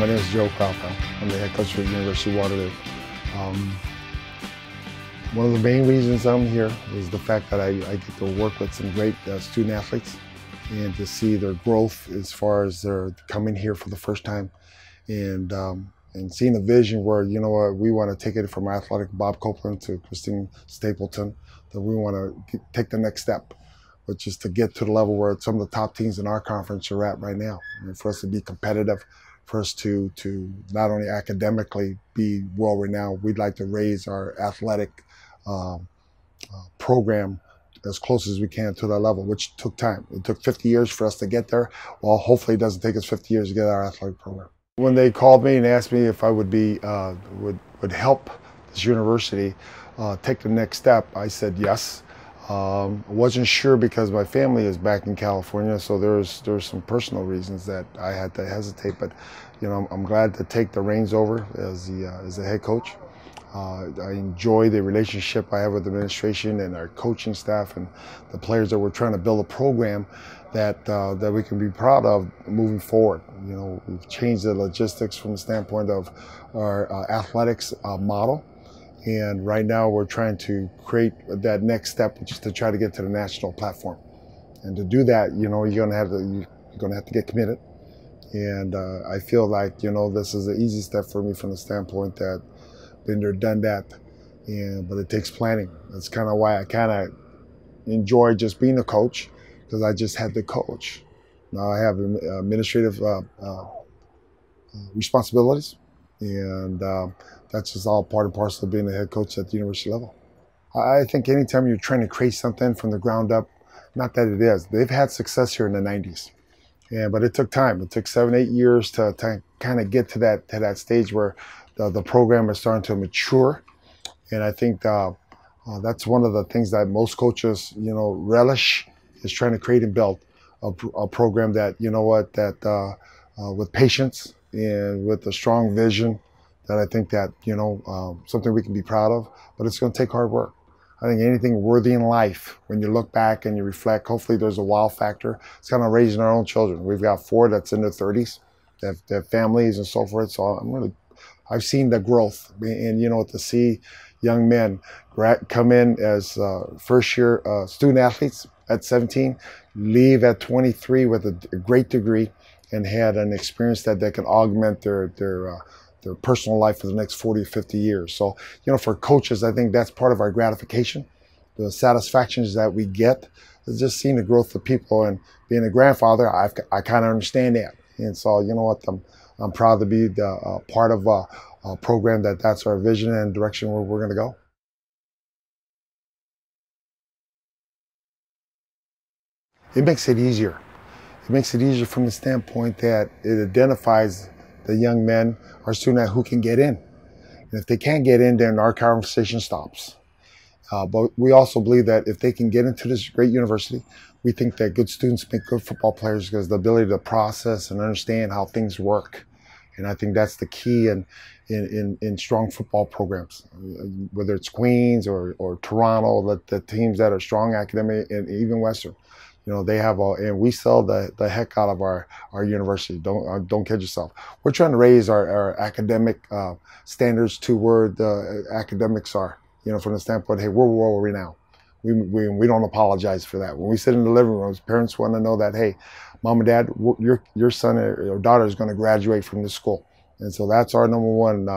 name is Joe Paopao. I'm the head coach for the University of Waterloo. One of the main reasons I'm here is the fact that I get to work with some great student athletes and to see their growth as far as they're coming here for the first time and seeing a vision where, you know what, we want to take it from athletic Bob Copeland to Christine Stapleton, that we want to take the next step, which is to get to the level where some of the top teams in our conference are at right now. And for us to be competitive, for us to not only academically be well-renowned, we'd like to raise our athletic program as close as we can to that level, which took time. It took 50 years for us to get there. Well, hopefully it doesn't take us 50 years to get our athletic program. When they called me and asked me if I would be would help this university take the next step, I said yes. I wasn't sure because my family is back in California, so there's some personal reasons that I had to hesitate. But you know, I'm glad to take the reins over as the head coach. I enjoy the relationship I have with the administration and our coaching staff and the players that we're trying to build a program that we can be proud of moving forward. You know, we've changed the logistics from the standpoint of our athletics model. And right now we're trying to create that next step, which is to try to get to the national platform. And to do that, you know, you're gonna have to get committed. And I feel like, you know, this is an easy step for me from the standpoint that been there, done that, but it takes planning. That's kind of why I kind of enjoy just being a coach, because I just had to coach. Now I have administrative responsibilities, and that's just all part and parcel of being a head coach at the university level. I think anytime you're trying to create something from the ground up, not that it is. They've had success here in the 90s, but it took time. It took 7, 8 years to kind of get to that stage where the program is starting to mature. And I think that's one of the things that most coaches, you know, relish, is trying to create and build a program that, you know what, that with patience and with a strong vision, that I think that, you know, something we can be proud of, but it's going to take hard work. I think anything worthy in life, when you look back and you reflect, hopefully there's a wow factor. It's kind of raising our own children. We've got 4 that's in their 30s, they have families and so forth. So I've seen the growth, and you know, to see young men come in as first-year student athletes at 17, leave at 23 with a great degree, and had an experience that they can augment their personal life for the next 40 or 50 years. So, you know, for coaches, I think that's part of our gratification. The satisfactions that we get is just seeing the growth of people, and being a grandfather, I kind of understand that. And so, you know what, I'm proud to be part of a program that's our vision and direction where we're going to go. It makes it easier. It makes it easier from the standpoint that it identifies the young men, our students, who can get in. And if they can't get in, then our conversation stops. But we also believe that if they can get into this great university, we think that good students make good football players, because the ability to process and understand how things work. And I think that's the key in strong football programs, whether it's Queens or Toronto, the teams that are strong academic, and even Western. You know, they have and we sell the heck out of our university. Don't kid yourself. We're trying to raise our academic standards to where the academics are. You know, from the standpoint, hey, we're world renowned. We don't apologize for that. When we sit in the living rooms, parents want to know that, hey, mom and dad, your son or daughter is going to graduate from this school. And so that's our number one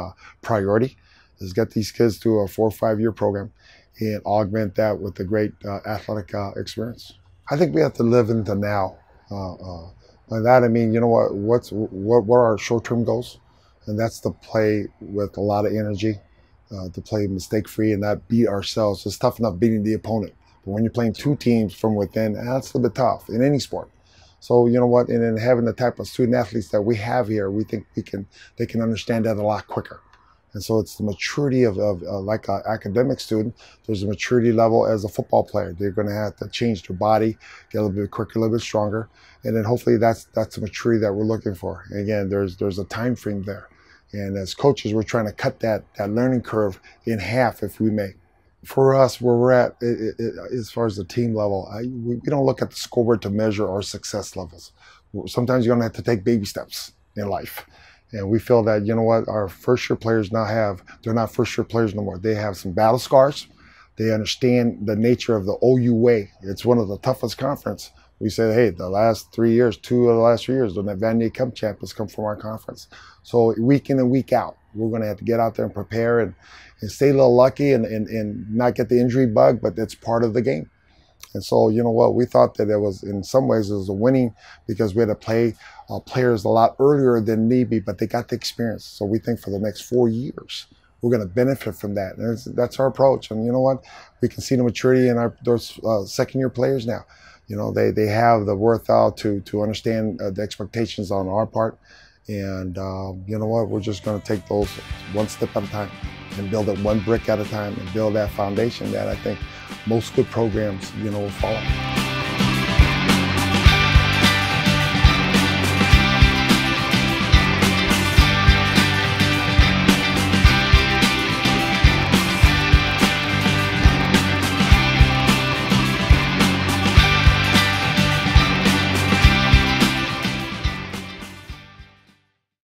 priority, is get these kids to a 4 or 5 year program and augment that with a great athletic experience. I think we have to live into now. By that I mean, you know what are our short-term goals? And that's to play with a lot of energy, to play mistake-free and not beat ourselves. It's tough enough beating the opponent, but when you're playing 2 teams from within, that's a little bit tough in any sport. So you know what, and then having the type of student athletes that we have here, we think they can understand that a lot quicker. And so it's the maturity of like an academic student, there's a maturity level as a football player. They're going to have to change their body, get a little bit quicker, a little bit stronger. And then hopefully that's the maturity that we're looking for. And again, there's a time frame there. And as coaches, we're trying to cut that learning curve in half, if we may. For us, where we're at, as far as the team level, we don't look at the scoreboard to measure our success levels. Sometimes you're going to have to take baby steps in life. And we feel that, you know what, our first year players now they're not first year players no more. They have some battle scars. They understand the nature of the OU way. It's one of the toughest conference. We said, hey, the last 3 years, 2 of the last 3 years, the Vanier Cup champions come from our conference. So week in and week out, we're going to have to get out there and prepare and stay a little lucky and not get the injury bug, but it's part of the game. And so, you know what, we thought that it was, in some ways, it was a winning because we had to play players a lot earlier than need be, but they got the experience. So we think for the next 4 years, we're going to benefit from that. And that's our approach. And you know what, we can see the maturity in those second-year players now. You know, they have the wherewithal to understand the expectations on our part. And you know what, we're just going to take those one step at a time and build it one brick at a time and build that foundation that I think most good programs, you know, will follow.